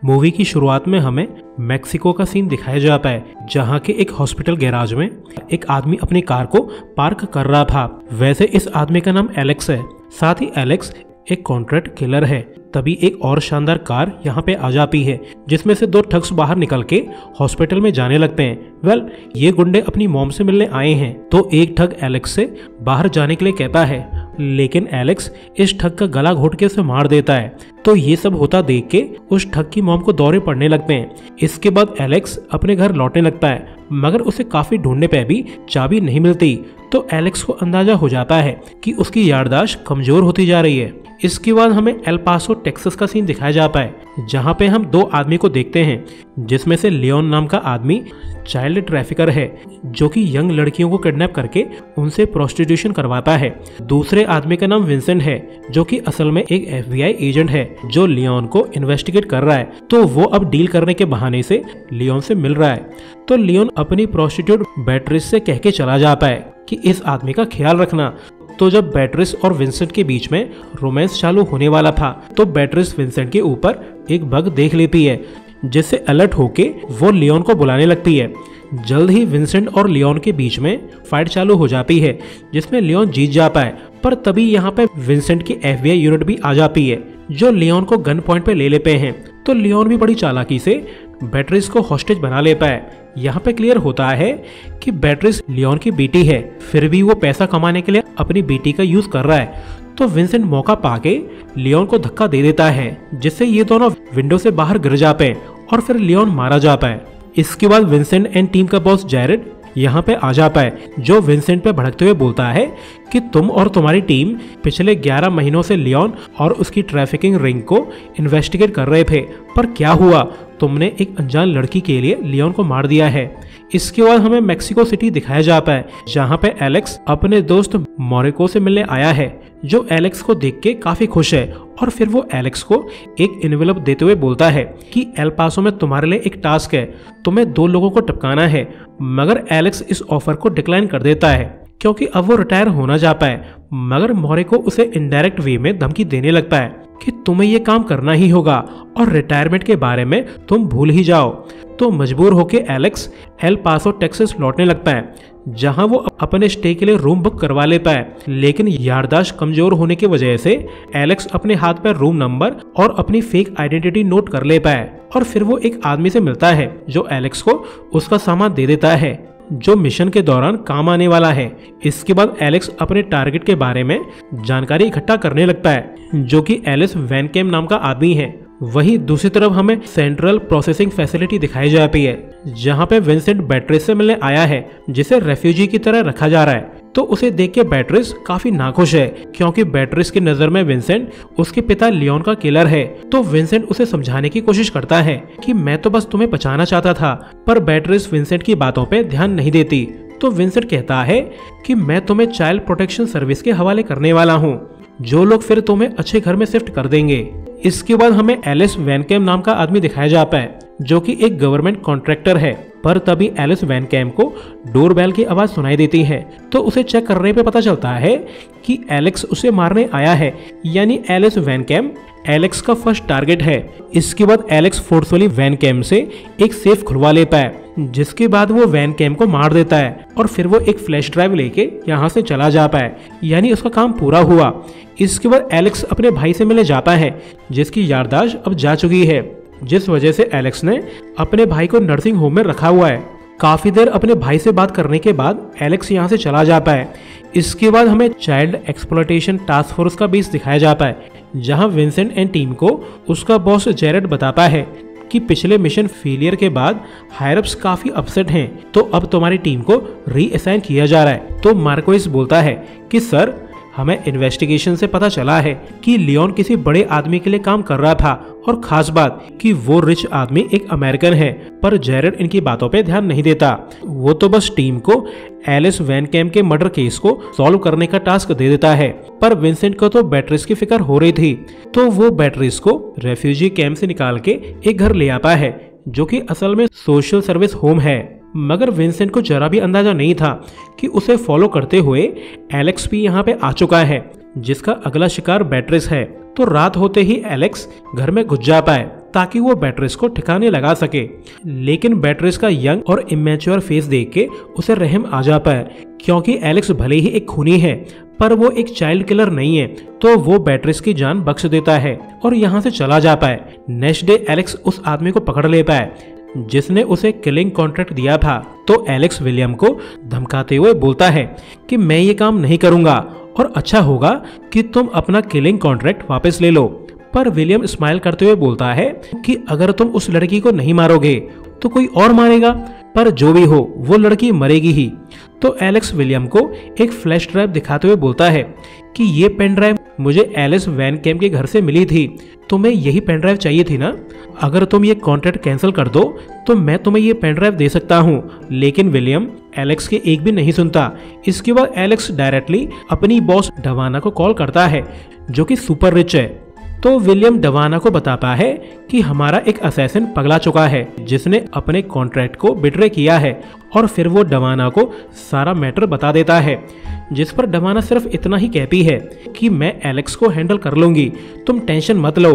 Movie की शुरुआत में हमें मेक्सिको का सीन दिखाया जाता है, जहां के एक हॉस्पिटल गैराज में एक आदमी अपनी कार को पार्क कर रहा था। वैसे इस आदमी का नाम एलेक्स है। साथ ही एलेक्स एक कॉन्ट्रैक्ट किलर है। तभी एक और शानदार कार यहाँ पे आ जाती है, जिसमें से दो ठग्स बाहर निकल के हॉस्पिटल में जाने लगते हैं। ये गुंडे अपनी मॉम से मिलने आए हैं, तो एक ठग एलेक्स से बाहर जाने के लिए कहता है, लेकिन एलेक्स इस ठग का गला घोट के उसे मार देता है। तो ये सब होता देख के उस ठग की मॉम को दौरे पड़ने लगते हैं। इसके बाद एलेक्स अपने घर लौटने लगता है, मगर उसे काफी ढूंढने पे भी चाबी नहीं मिलती। तो एलेक्स को अंदाजा हो जाता है कि उसकी याददाश्त कमजोर होती जा रही है। इसके बाद हमें एल पासो टेक्सास का सीन दिखाया जाता है, जहाँ पे हम दो आदमी को देखते हैं, जिसमें से लियोन नाम का आदमी चाइल्ड ट्रैफिकर है, जो कि यंग लड़कियों को किडनैप करके उनसे प्रोस्टिट्यूशन करवाता है। दूसरे आदमी का नाम विंसेंट है, जो कि असल में एक FBI एजेंट है, जो लियोन को इन्वेस्टिगेट कर रहा है। तो वो अब डील करने के बहाने से लियोन से मिल रहा है। तो लियोन अपनी प्रोस्टिट्यूट बेट्रिस से कह के चला जाता है कि इस आदमी का ख्याल रखना। तो जब बेट्रिस और विंसेंट के बीच में रोमांस चालू होने वाला था, तो बेट्रिस विंसेंट के ऊपर एक बग देख लेती है, जिससे अलर्ट होके वो लियोन को बुलाने लगती है। जल्द ही विंसेंट और लियोन के बीच में फाइट चालू हो जाती है, जिसमें लियोन जीत जाता है। पर तभी यहाँ पे विंसेंट की FBI यूनिट भी आ जाती है, जो लियोन को गन पॉइंट पे ले लेते हैं। तो लियोन भी बड़ी चालाकी से बेट्रिस को हॉस्टेज बना लेता है। यहाँ पे क्लियर होता है कि बेट्रिस लियोन की बेटी है, फिर भी वो पैसा कमाने के लिए अपनी बेटी का यूज कर रहा है। तो विंसेंट मौका पाके लियोन को धक्का दे देता है, जिससे ये दोनों विंडो से बाहर गिर जाते हैं और फिर लियोन मारा जाता है। इसके बाद विंसेंट एंड टीम का बॉस जैरेड यहाँ पे आ जाता है, जो विंसेंट पे भड़कते हुए बोलता है कि तुम और तुम्हारी टीम पिछले 11 महीनों से लियोन और उसकी ट्रैफिकिंग रिंग को इन्वेस्टिगेट कर रहे थे, पर क्या हुआ, तुमने एक अनजान लड़की के लिए लियोन को मार दिया है। इसके बाद हमें मेक्सिको सिटी दिखाया जाता है, जहाँ पे एलेक्स अपने दोस्त मोरिको से मिलने आया है, जो एलेक्स को देख के काफी खुश है। और फिर वो एलेक्स को एक एनवेलप देते हुए बोलता है कि एल पासो में तुम्हारे लिए एक टास्क है, तुम्हें 2 लोगों को टपकाना है। मगर एलेक्स इस ऑफर को डिक्लाइन कर देता है, क्योंकि अब वो रिटायर होना चाहता है। मगर मोरिको उसे इनडायरेक्ट वे में धमकी देने लगता है कि तुम्हें ये काम करना ही होगा और रिटायरमेंट के बारे में तुम भूल ही जाओ। तो मजबूर होके एलेक्स एल पासो टेक्सास लौटने लगता है, जहां वो अपने स्टे के लिए रूम बुक करवा लेता है। लेकिन याददाश्त कमजोर होने की वजह से एलेक्स अपने हाथ पर रूम नंबर और अपनी फेक आइडेंटिटी नोट कर लेता है। और फिर वो एक आदमी से मिलता है, जो एलेक्स को उसका सामान दे देता है, जो मिशन के दौरान काम आने वाला है। इसके बाद एलेक्स अपने टारगेट के बारे में जानकारी इकट्ठा करने लगता है, जो कि एलिस वैन कैम नाम का आदमी है। वहीं दूसरी तरफ हमें सेंट्रल प्रोसेसिंग फैसिलिटी दिखाई जाती है, जहां पे विंसेंट बेट्रिस से मिलने आया है, जिसे रेफ्यूजी की तरह रखा जा रहा है। तो उसे देख के बेट्रिस काफी नाखुश है, क्योंकि बेट्रिस की नजर में विंसेंट उसके पिता लियोन का किलर है। तो विंसेंट उसे समझाने की कोशिश करता है कि मैं तो बस तुम्हें बचाना चाहता था, पर बेट्रिस विंसेंट की बातों पे ध्यान नहीं देती। तो विंसेंट कहता है कि मैं तुम्हें चाइल्ड प्रोटेक्शन सर्विस के हवाले करने वाला हूँ, जो लोग फिर तुम्हें अच्छे घर में शिफ्ट कर देंगे। इसके बाद हमें एलिस वैन कैम नाम का आदमी दिखाया जाता है, जो कि एक गवर्नमेंट कॉन्ट्रैक्टर है। पर तभी एलिस वैन कैम को डोरबेल की आवाज सुनाई देती है, तो उसे चेक करने पे पता चलता है कि एलेक्स उसे मारने आया है, यानी एलिस वैन कैम एलेक्स का फर्स्ट टारगेट है। इसके बाद एलेक्स फोर्सफुली वैन कैम से एक सेफ खुलवा लेता है, जिसके बाद वो वैन कैम को मार देता है और फिर वो एक फ्लैश ड्राइव लेके यहाँ से चला जाता है, यानी उसका काम पूरा हुआ। इसके बाद एलेक्स अपने भाई से मिलने जाता है, जिसकी याददाश्त अब जा चुकी है, जिस वजह से एलेक्स ने अपने भाई को नर्सिंग होम में रखा हुआ है। काफी देर अपने भाई से बात करने के बाद एलेक्स यहाँ से चला जाता है। इसके बाद हमें चाइल्ड एक्सप्लॉयटेशन टास्क फोर्स का बेस दिखाया जाता है, जहाँ विंसेंट एंड टीम को उसका बॉस जेरेड बताता है कि पिछले मिशन फेलियर के बाद हायरअप्स काफी अपसेट हैं, तो अब तुम्हारी टीम को रीअसाइन किया जा रहा है। तो मार्कोइस बोलता है कि सर, हमें इन्वेस्टिगेशन से पता चला है कि लियोन किसी बड़े आदमी के लिए काम कर रहा था, और खास बात कि वो रिच आदमी एक अमेरिकन है। पर जेरेड इनकी बातों पे ध्यान नहीं देता, वो तो बस टीम को एलिस वैन कैम के मर्डर केस को सॉल्व करने का टास्क दे देता है। पर विंसेंट को तो बेट्रिस की फिक्र हो रही थी, तो वो बेट्रिस को रेफ्यूजी कैंप से निकाल के एक घर ले आता है, जो कि असल में सोशल सर्विस होम है। मगर विंसेंट को जरा भी अंदाजा नहीं था कि उसे फॉलो करते हुए एलेक्स भी यहाँ पे आ चुका है, जिसका अगला शिकार बेट्रिस है। तो रात होते ही एलेक्स घर में घुस जाता है ताकि वो बेट्रिस को ठिकाने लगा सके। लेकिन बेट्रिस का यंग और इमेच्योर फेस देख के उसे रहम आ जाता है, क्योंकि एलेक्स भले ही एक खूनी है पर वो एक चाइल्ड किलर नहीं है। तो वो बेट्रिस की जान बख्श देता है और यहाँ से चला जाता है। नेक्स्ट डे एलेक्स उस आदमी को पकड़ लेता है जिसने उसे किलिंग कॉन्ट्रैक्ट दिया था। तो एलेक्स विलियम को धमकाते हुए बोलता है कि मैं ये काम नहीं करूंगा और अच्छा होगा कि तुम अपना किलिंग कॉन्ट्रैक्ट वापस ले लो। पर विलियम स्माइल करते हुए बोलता है कि अगर तुम उस लड़की को नहीं मारोगे तो कोई और मारेगा, पर जो भी हो वो लड़की मरेगी ही। तो एलेक्स विलियम को एक फ्लैश ड्राइव दिखाते हुए बोलता है कि ये पेन ड्राइव मुझे एलिस वैन कैम के घर से मिली थी, तुम्हें यही पेन ड्राइव चाहिए थी ना? अगर तुम ये कॉन्ट्रैक्ट कैंसिल कर दो तो मैं तुम्हें ये पेन ड्राइव दे सकता हूँ। लेकिन विलियम एलेक्स के एक भी नहीं सुनता। इसके बाद एलेक्स डायरेक्टली अपनी बॉस डवाना को कॉल करता है जो कि सुपर रिच है। तो विलियम डवाना को बताता है कि हमारा एक असैसिन पगला चुका है जिसने अपने कॉन्ट्रैक्ट को बिट्रे किया है, और फिर वो डवाना को सारा मैटर बता देता है, जिस पर डवाना सिर्फ इतना ही कहती है कि मैं एलेक्स को हैंडल कर लूंगी, तुम टेंशन मत लो।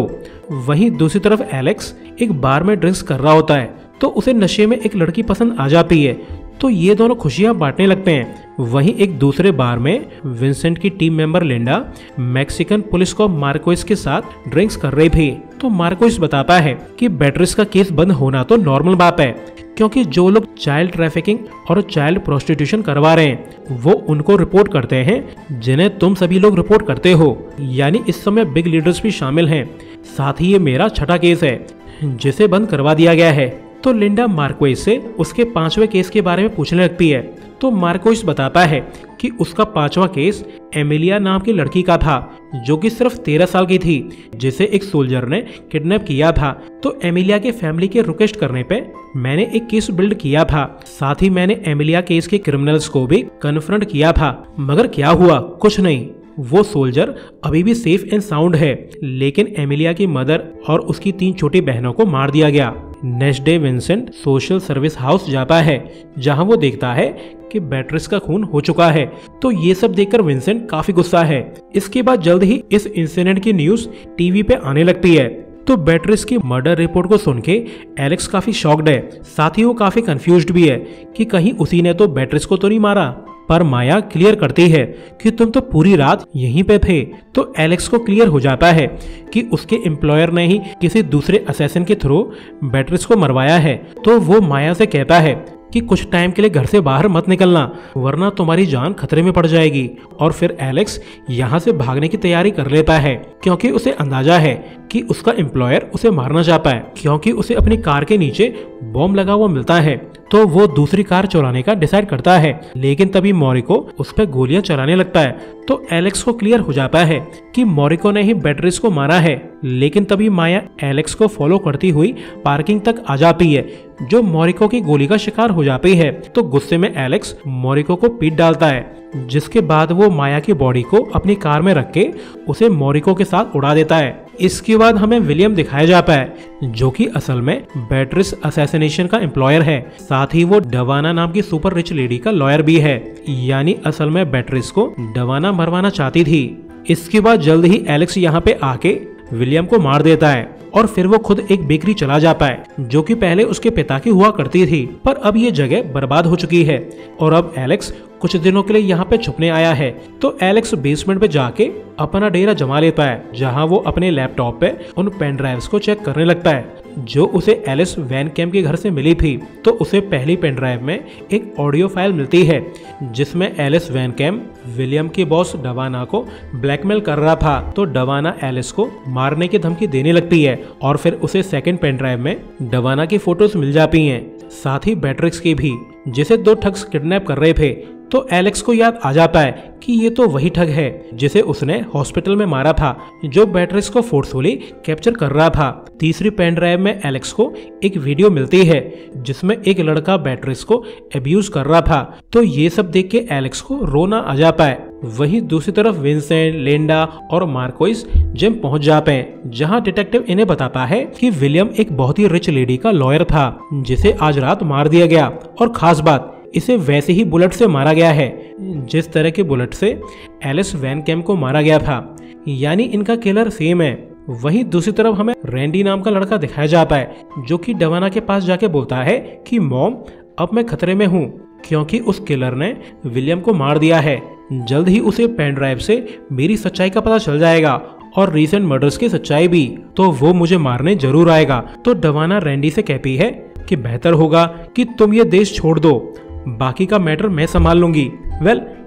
वहीं दूसरी तरफ एलेक्स एक बार में ड्रिंक्स कर रहा होता है तो उसे नशे में एक लड़की पसंद आ जाती है, तो ये दोनों खुशियां बांटने लगते हैं। वहीं एक दूसरे बार में विंसेंट की team member Linda Mexican police को मार्कोइस के साथ ड्रिंक्स कर रही थी। तो मार्कोइस बताता है कि बेट्रिस का केस बंद होना तो नॉर्मल बात है, क्योंकि जो लोग चाइल्ड ट्रैफिकिंग और चाइल्ड प्रोस्टिट्यूशन करवा रहे हैं वो उनको रिपोर्ट करते हैं जिन्हें तुम सभी लोग रिपोर्ट करते हो, यानी इस समय बिग लीडर्स भी शामिल हैं। साथ ही ये मेरा छठा केस है जिसे बंद करवा दिया गया है। तो लिंडा मार्कोइस से उसके 5वें केस के बारे में पूछने लगती है। तो मार्कोइस बताता है कि उसका 5वां केस एमिलिया नाम की लड़की का था जो कि सिर्फ 13 साल की थी, जिसे एक सोल्जर ने किडनैप किया था। तो एमिलिया के फैमिली के रिक्वेस्ट करने पे मैंने एक केस बिल्ड किया था। साथ ही मैंने एमिलिया केस के क्रिमिनल्स को भी कन्फ्रंट किया था, मगर क्या हुआ? कुछ नहीं। वो सोल्जर अभी भी सेफ एंड साउंड है, लेकिन एमिलिया की मदर और उसकी 3 छोटी बहनों को मार दिया गया। Next day Vincent social service house जाता है जहां वो देखता है कि बेट्रिस का खून हो चुका है। तो ये सब देखकर विंसेंट काफी गुस्सा है। इसके बाद जल्द ही इस इंसिडेंट की न्यूज टीवी पे आने लगती है। तो बेट्रिस की मर्डर रिपोर्ट को सुन के एलेक्स काफी शॉक्ड है, साथ ही वो काफी कंफ्यूज्ड भी है कि कहीं उसी ने तो बेट्रिस को तो नहीं मारा। पर माया क्लियर करती है कि तुम तो पूरी रात यहीं पे थे। तो एलेक्स को क्लियर हो जाता है कि उसके एम्प्लॉयर ने ही किसी दूसरे असैसिन के थ्रू बेट्रिस को मरवाया है। तो वो माया से कहता है कि कुछ टाइम के लिए घर से बाहर मत निकलना वरना तुम्हारी जान खतरे में पड़ जाएगी। और फिर एलेक्स यहाँ से भागने की तैयारी कर लेता है, क्योंकि उसे अंदाजा है कि उसका एम्प्लॉयर उसे मारना चाहता है, क्योंकि उसे अपनी कार के नीचे बॉम्ब लगा हुआ मिलता है। तो वो दूसरी कार चुराने का डिसाइड करता है, लेकिन तभी मोरिको उस पर गोलियां चलाने लगता है। तो एलेक्स को क्लियर हो जाता है कि मोरिको ने ही बेट्रिस को मारा है। लेकिन तभी माया एलेक्स को फॉलो करती हुई पार्किंग तक आ जाती है, जो मोरिको की गोली का शिकार हो जाती है। तो गुस्से में एलेक्स मोरिको को पीट डालता है, जिसके बाद वो माया की बॉडी को अपनी कार में रख के उसे मोरिको के साथ उड़ा देता है। इसके बाद हमें विलियम दिखाया जाता है जो कि असल में बेट्रिस असैसिनेशन का एम्प्लॉयर है। साथ ही वो डवाना नाम की सुपर रिच लेडी का लॉयर भी है, यानी असल में बेट्रिस को डवाना मरवाना चाहती थी। इसके बाद जल्द ही एलेक्स यहाँ पे आके विलियम को मार देता है और फिर वो खुद एक बेकरी चला जाता है जो कि पहले उसके पिता की हुआ करती थी, पर अब ये जगह बर्बाद हो चुकी है और अब एलेक्स कुछ दिनों के लिए यहाँ पे छुपने आया है। तो एलेक्स बेसमेंट पे जाके अपना डेरा जमा लेता है, जहाँ वो अपने लैपटॉप पे उन पेन ड्राइव्स को चेक करने लगता है जो उसे एलिस वैन कैम के घर से मिली थी। तो उसे पहली पेन ड्राइव में एक ऑडियो फाइल मिलती है जिसमें एलिस वैन कैम विलियम के बॉस डवाना को ब्लैकमेल कर रहा था। तो डवाना एलिस को मारने की धमकी देने लगती है और फिर उसे सेकंड पेन ड्राइव में डवाना की फोटोज मिल जाती हैं, साथ ही बेट्रिक्स की भी, जिसे 2 ठग्स किडनैप कर रहे थे। तो एलेक्स को याद आ जाता है कि ये तो वही ठग है जिसे उसने हॉस्पिटल में मारा था, जो बेट्रिक्स को फोर्सफुली कैप्चर कर रहा था। तीसरी पेन ड्राइव में एलेक्स को एक वीडियो मिलती है जिसमें एक लड़का बेट्रिक्स को अब्यूज कर रहा था। तो ये सब देख के एलेक्स को रोना आ जाता है। वहीं दूसरी तरफ विंसेंट, लिंडा और मार्कोइस जिम पहुंच जाते हैं, जहां डिटेक्टिव इन्हें बताता है कि विलियम एक बहुत ही रिच लेडी का लॉयर था जिसे आज रात मार दिया गया, और खास बात इसे वैसे ही बुलेट से मारा गया है जिस तरह के बुलेट से एलिस वैन कैम को मारा गया था, यानी इनका किलर सेम है। वहीं दूसरी तरफ हमें रैंडी नाम का लड़का दिखाया जाता है, जो कि डवाना के पास जाके बोलता है कि मॉम, अब मैं खतरे में हूँ क्योंकि उस किलर ने विलियम को मार दिया है। जल्द ही उसे पेन ड्राइव से मेरी सच्चाई का पता चल जाएगा और रीसेंट मर्डर्स की सच्चाई भी, तो वो मुझे मारने जरूर आएगा। तो डवाना रैंडी से कहती है कि बेहतर होगा कि तुम ये देश छोड़ दो, बाकी का मैटर मैं संभाल लूंगी।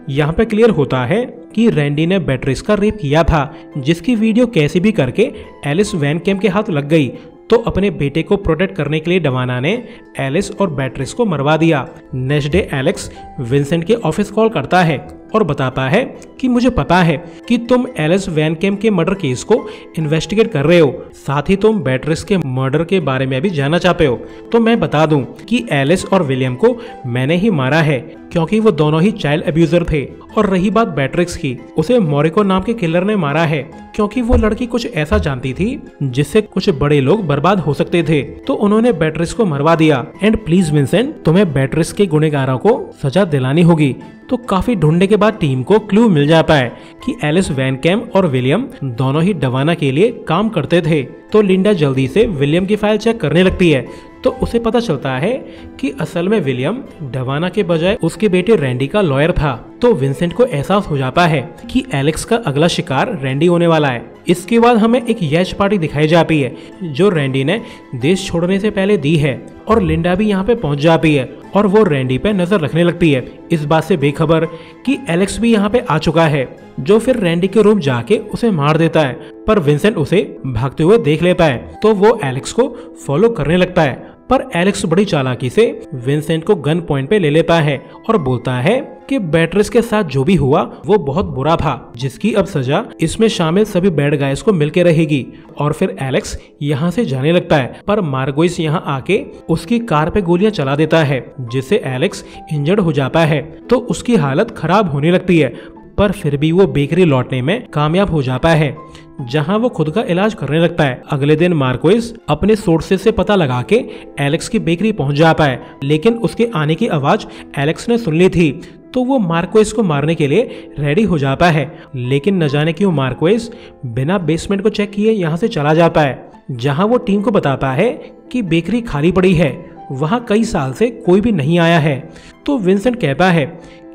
यहाँ पे क्लियर होता है कि रैंडी ने बेट्रिक्स का रेप किया था, जिसकी वीडियो कैसे भी करके एलिस वैन कैम के हाथ लग गई। तो अपने बेटे को प्रोटेक्ट करने के लिए डवाना ने एलिस और बेट्रिक्स को मरवा दिया। नेक्स्ट डे एलेक्स विंसेंट के ऑफिस कॉल करता है और बताता है कि मुझे पता है कि तुम एलिस वैन कैम के मर्डर केस को इन्वेस्टिगेट कर रहे हो, साथ ही तुम बेट्रिक्स के मर्डर के बारे में भी जानना चाहते हो। तो मैं बता दूं कि एलिस और विलियम को मैंने ही मारा है, क्योंकि वो दोनों ही चाइल्ड अब्यूजर थे। और रही बात बेट्रिक्स की, उसे मोरिको नाम के किलर ने मारा है, क्योंकि वो लड़की कुछ ऐसा जानती थी जिससे कुछ बड़े लोग बर्बाद हो सकते थे, तो उन्होंने बेट्रिक्स को मरवा दिया। एंड प्लीज विंसेंट, तुम्हें बेट्रिक्स के गुनहगारों को सजा दिलानी होगी। तो काफी ढूंढने के बाद टीम को क्लू मिल जाता है कि एलिस वैन कैम और विलियम दोनों ही डवाना के लिए काम करते थे। तो लिंडा जल्दी से विलियम की फाइल चेक करने लगती है, तो उसे पता चलता है कि असल में विलियम डवाना के बजाय उसके बेटे रैंडी का लॉयर था। तो विंसेंट को एहसास हो जाता है कि एलेक्स का अगला शिकार रैंडी होने वाला है। इसके बाद हमें एक यश पार्टी दिखाई जाती है जो रैंडी ने देश छोड़ने से पहले दी है, और लिंडा भी यहाँ पे पहुंच जाती है और वो रैंडी पे नजर रखने लगती है, इस बात से बेखबर कि एलेक्स भी यहाँ पे आ चुका है, जो फिर रैंडी के रूम जाके उसे मार देता है। पर विंसेंट उसे भागते हुए देख लेता है, तो वो एलेक्स को फॉलो करने लगता है। पर एलेक्स बड़ी चालाकी से विंसेंट को गन पॉइंट पे ले लेता है और बोलता है कि बेट्रिक्स के साथ जो भी हुआ वो बहुत बुरा था, जिसकी अब सजा इसमें शामिल सभी बैड गाइस को मिलके रहेगी। और फिर एलेक्स यहाँ से जाने लगता है, पर मार्गोइस यहाँ आके उसकी कार पे गोलियां चला देता है, जिससे एलेक्स इंजर्ड हो जाता है। तो उसकी हालत खराब होने लगती है, पर फिर भी वो बेकरी लौटने में कामयाब हो जाता है, जहां वो खुद का इलाज करने लगता है। अगले दिन मार्कोइस अपने सोर्सेस से पता लगा के एलेक्स की बेकरी पहुंच जाता है, लेकिन उसके आने की आवाज एलेक्स ने सुन ली थी, तो वो मार्कोइस को मारने के लिए रेडी हो जाता है। लेकिन न जाने क्यों मार्कोइस बिना बेसमेंट को चेक किए यहाँ से चला जाता है, जहां वो टीम को बताता है कि बेकरी खाली पड़ी है, वहां कई साल से कोई भी नहीं आया है। तो विंसेंट कहता है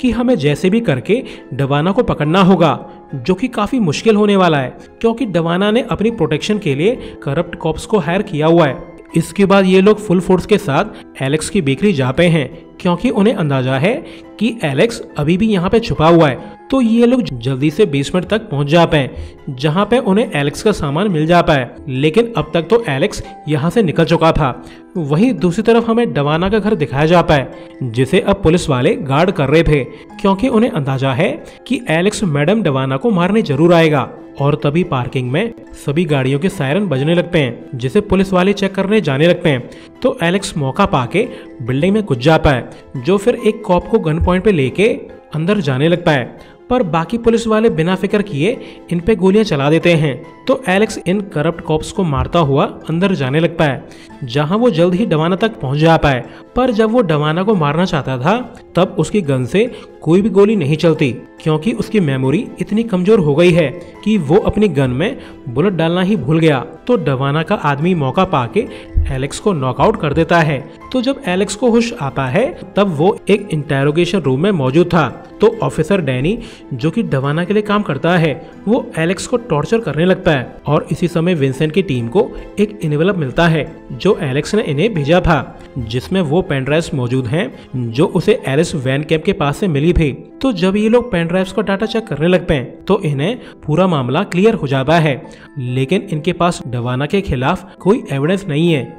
कि हमें जैसे भी करके डवाना को पकड़ना होगा, जो कि काफी मुश्किल होने वाला है, क्योंकि डवाना ने अपनी प्रोटेक्शन के लिए करप्ट कॉप्स को हायर किया हुआ है। इसके बाद ये लोग फुल फोर्स के साथ एलेक्स की बेकरी जाते हैं, क्योंकि उन्हें अंदाजा है कि एलेक्स अभी भी यहाँ पे छुपा हुआ है। तो ये लोग जल्दी से बेसमेंट तक पहुंच जाते हैं, जहाँ पे उन्हें एलेक्स का सामान मिल जाता है। लेकिन अब तक तो एलेक्स यहाँ से निकल चुका था। वहीं दूसरी तरफ हमें डवाना का घर दिखाया जाता है, जिसे अब पुलिस वाले गार्ड कर रहे थे, क्योंकि उन्हें अंदाजा है कि एलेक्स मैडम डवाना को मारने जरूर आएगा। और तभी पार्किंग में सभी गाड़ियों के सायरन बजने लगते हैं, जिसे पुलिस वाले चेक करने जाने लगते हैं। तो एलेक्स मौका पाके बिल्डिंग में घुस जाता है, जो फिर एक कॉप को गन पॉइंट पे लेके अंदर जाने लगता है। पर बाकी पुलिस वाले बिना फिक्र किए इन पे गोलियां चला देते हैं। तो एलेक्स इन करप्ट कॉप्स को मारता हुआ अंदर जाने लगता है, जहां वो जल्द ही डवाना तक पहुंच जाता है। पर जब वो डवाना को मारना चाहता था, तब उसकी गन से कोई भी गोली नहीं चलती, क्योंकि उसकी मेमोरी इतनी कमजोर हो गई है कि वो अपनी गन में बुलेट डालना ही भूल गया। तो डवाना का आदमी मौका पाके एलेक्स को नॉकआउट कर देता है। तो जब एलेक्स को होश आता है, तब वो एक इंटेरोगेशन रूम में मौजूद था। तो ऑफिसर डैनी, जो कि डवाना के लिए काम करता है, वो एलेक्स को टॉर्चर करने लगता है। और इसी समय विंसेंट की टीम को एक एनवेलप मिलता है, जो एलेक्स ने इन्हें भेजा था, जिसमें वो पेन ड्राइव्स मौजूद हैं, जो उसे एलिस वैन कैम के पास से मिली थी। तो जब ये लोग पेन ड्राइव्स का डाटा चेक करने लगते हैं, तो इन्हें पूरा मामला क्लियर हो जाता है। लेकिन इनके पास डवाना के खिलाफ कोई एविडेंस नहीं है।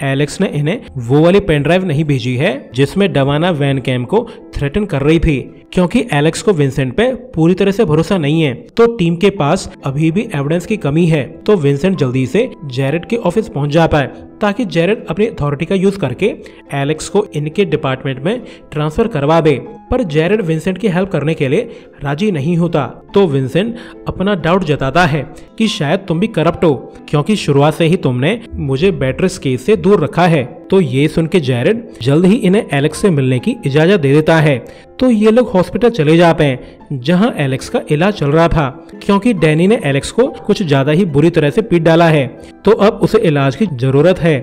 एलेक्स ने इन्हें वो वाली पेन ड्राइव नहीं भेजी है जिसमें डवाना वैन कैम को थ्रेटन कर रही थी, क्योंकि एलेक्स को विंसेंट पे पूरी तरह से भरोसा नहीं है। तो टीम के पास अभी भी एविडेंस की कमी है। तो विंसेंट जल्दी से जेरेड के ऑफिस पहुंच जाता है, ताकि जेरेड अपनी अथॉरिटी का यूज करके एलेक्स को इनके डिपार्टमेंट में ट्रांसफर करवा दे। पर जेरेड विंसेंट की हेल्प करने के लिए राजी नहीं होता। तो विंसेंट अपना डाउट जताता है कि शायद तुम भी करप्ट हो, क्योंकि शुरुआत से ही तुमने मुझे बेट्रिक्स केस से दूर रखा है। तो ये सुन के जेरेड जल्द ही इन्हें एलेक्स से मिलने की इजाजत दे देता है। तो ये लोग हॉस्पिटल चले जाते हैं, जहां एलेक्स का इलाज चल रहा था। क्योंकि डैनी ने एलेक्स को कुछ ज्यादा ही बुरी तरह से पीट डाला है, तो अब उसे इलाज की जरूरत है।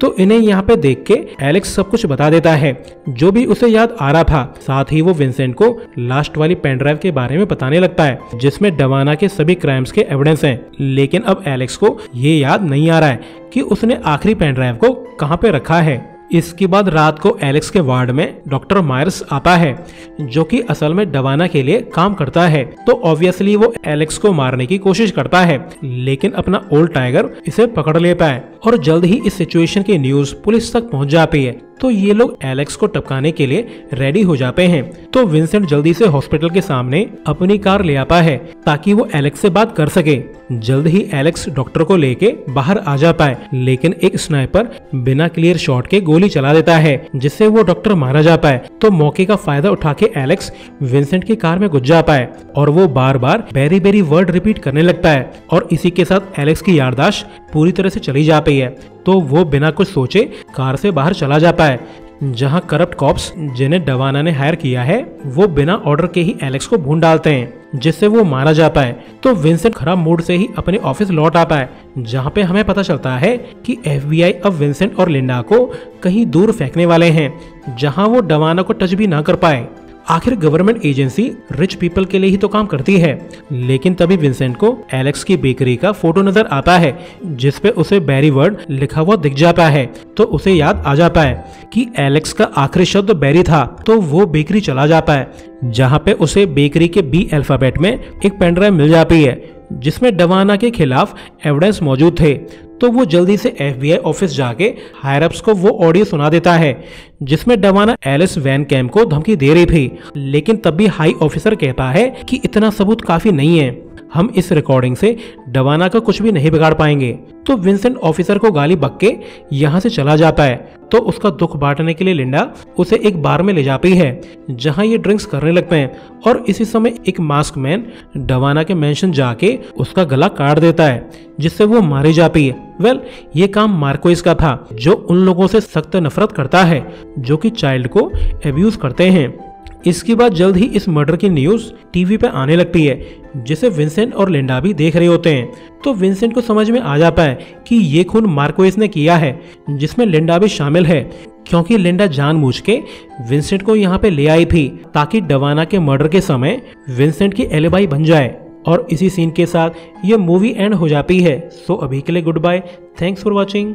तो इन्हें यहाँ पे देख के एलेक्स सब कुछ बता देता है जो भी उसे याद आ रहा था। साथ ही वो विंसेंट को लास्ट वाली पेन ड्राइव के बारे में बताने लगता है जिसमें डवाना के सभी क्राइम्स के एविडेंस हैं। लेकिन अब एलेक्स को ये याद नहीं आ रहा है कि उसने आखिरी पेन ड्राइव को कहाँ पे रखा है। इसके बाद रात को एलेक्स के वार्ड में डॉक्टर मायर्स आता है जो कि असल में डवाना के लिए काम करता है। तो ऑब्वियसली वो एलेक्स को मारने की कोशिश करता है, लेकिन अपना ओल्ड टाइगर इसे पकड़ लेता है और जल्द ही इस सिचुएशन की न्यूज पुलिस तक पहुंच जाती है। तो ये लोग एलेक्स को टपकाने के लिए रेडी हो जाते हैं। तो विंसेंट जल्दी से हॉस्पिटल के सामने अपनी कार ले आता है ताकि वो एलेक्स से बात कर सके। जल्द ही एलेक्स डॉक्टर को लेके बाहर आ जाता है, लेकिन एक स्नाइपर बिना क्लियर शॉट के गोली चला देता है जिससे वो डॉक्टर मारा जाता है। तो मौके का फायदा उठा के एलेक्स विंसेंट की कार में घुस जाता है और वो बार बार बेरी बेरी वर्ड रिपीट करने लगता है और इसी के साथ एलेक्स की याददाश्त पूरी तरह से चली जाती है। तो वो बिना कुछ सोचे कार से बाहर चला जाता है, जहां करप्ट कॉप्स जिन्हें डवाना ने हायर किया है वो बिना ऑर्डर के ही एलेक्स को भून डालते हैं जिससे वो मारा जाता है। तो विंसेंट खराब मूड से ही अपने ऑफिस लौट आता है, जहां पे हमें पता चलता है कि FBI अब विंसेंट और लिंडा को कहीं दूर फेंकने वाले हैं जहां वो डवाना को टच भी ना कर पाए। आखिर गवर्नमेंट एजेंसी रिच पीपल के लिए ही तो काम करती है। लेकिन तभी विंसेंट को एलेक्स की बेकरी का फोटो नजर आता है जिसपे उसे बैरी वर्ड लिखा हुआ दिख जाता है। तो उसे याद आ जाता है कि एलेक्स का आखिरी शब्द बैरी था। तो वो बेकरी चला जाता है जहाँ पे उसे बेकरी के B अल्फाबेट में एक पेन ड्राइव मिल जाती है जिसमें डवाना के खिलाफ एविडेंस मौजूद थे। तो वो जल्दी से FBI ऑफिस जाके हायर अप्स को वो ऑडियो सुना देता है जिसमें डवाना एलिस वैन कैम्प को धमकी दे रही थी। लेकिन तब भी हाई ऑफिसर कहता है कि इतना सबूत काफी नहीं है, हम इस रिकॉर्डिंग से डवाना का कुछ भी नहीं बिगाड़ पाएंगे। तो विंसेंट ऑफिसर को गाली बक के यहाँ से चला जाता है। तो उसका दुख बांटने के लिए लिंडा उसे एक बार में ले जाती है जहाँ ये ड्रिंक्स करने लगते हैं और इसी समय एक मास्क मैन डवाना के मेंशन जाके उसका गला काट देता है जिससे वो मारी जाती है। वेल, ये काम मार्कोइस का था जो उन लोगों से सख्त नफरत करता है जो कि चाइल्ड को एब्यूज करते हैं। इसके बाद जल्द ही इस मर्डर की न्यूज टीवी पे आने लगती है जिसे विंसेंट और लिंडा भी देख रहे होते हैं। तो विंसेंट को समझ में आ जाता है कि ये खून मार्कोइस ने किया है जिसमें लिंडा भी शामिल है, क्योंकि लिंडा जानबूझ के विंसेंट को यहाँ पे ले आई थी ताकि डवाना के मर्डर के समय विंसेंट की एलिबाई बन जाए। और इसी सीन के साथ ये मूवी एंड हो जाती है। सो अभी के लिए goodbye, thanks for watching.